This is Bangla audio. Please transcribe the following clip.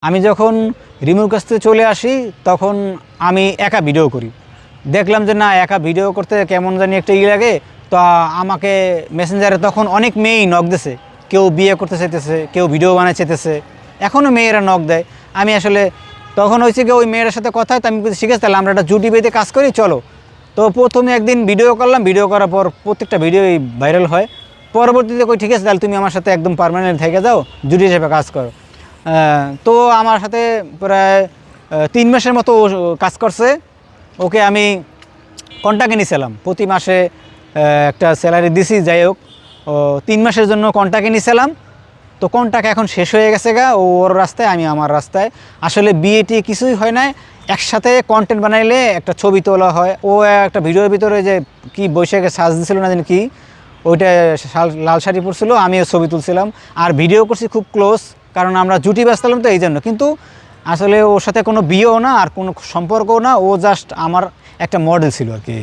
আমি যখন রিমুর কাছ থেকে চলে আসি তখন আমি একা ভিডিও করি। দেখলাম যে না, একা ভিডিও করতে কেমন জানি একটা লাগে। তো আমাকে মেসেঞ্জারে তখন অনেক মেয়েই নক দিছে, কেউ বিয়ে করতে চাইতেছে, কেউ ভিডিও বানাতে চাইতেছে, এখনও মেয়েরা নক দেয়। আমি আসলে তখন হয়েছে কি, ওই মেয়ের সাথে কথা হয়, তো আমি ঠিক আছে তাহলে আমরা একটা জুটি বেঁধে কাজ করি, চলো। তো প্রথমে একদিন ভিডিও করলাম, ভিডিও করার পর প্রত্যেকটা ভিডিওই ভাইরাল হয়। পরবর্তীতে কই ঠিক আছে তাহলে তুমি আমার সাথে একদম পার্মানেন্ট থেকে যাও, জুটি হিসেবে কাজ করো। তো আমার সাথে প্রায় 3 মাসের মতো কাজ করছে। ওকে আমি কন্ট্রাক্টে নিয়েছিলাম, প্রতি মাসে একটা স্যালারি দিছি। যাই হোক, 3 মাসের জন্য কন্ট্রাক্টে নিয়েছিলাম। তো কন্ট্রাক্ট এখন শেষ হয়ে গেছে গা, ওর রাস্তায় আমি আমার রাস্তায়। আসলে বিয়েটি কিছুই হয় না, একসাথে কন্টেন্ট বানাইলে একটা ছবি তোলা হয়। ও একটা ভিডিওর ভিতরে যে কি বৈশাখে সাজ দিছিল না জানি কি, ওইটা লাল শাড়ি পরছিল, আমিও ছবি তুলছিলাম আর ভিডিও করছি খুব ক্লোজ, কারণ আমরা জুটি বাঁচতাম তো এই জন্য। কিন্তু আসলে ওর সাথে কোনো বিয়েও না আর কোনো সম্পর্কও না, ও জাস্ট আমার একটা মডেল ছিল আর কি।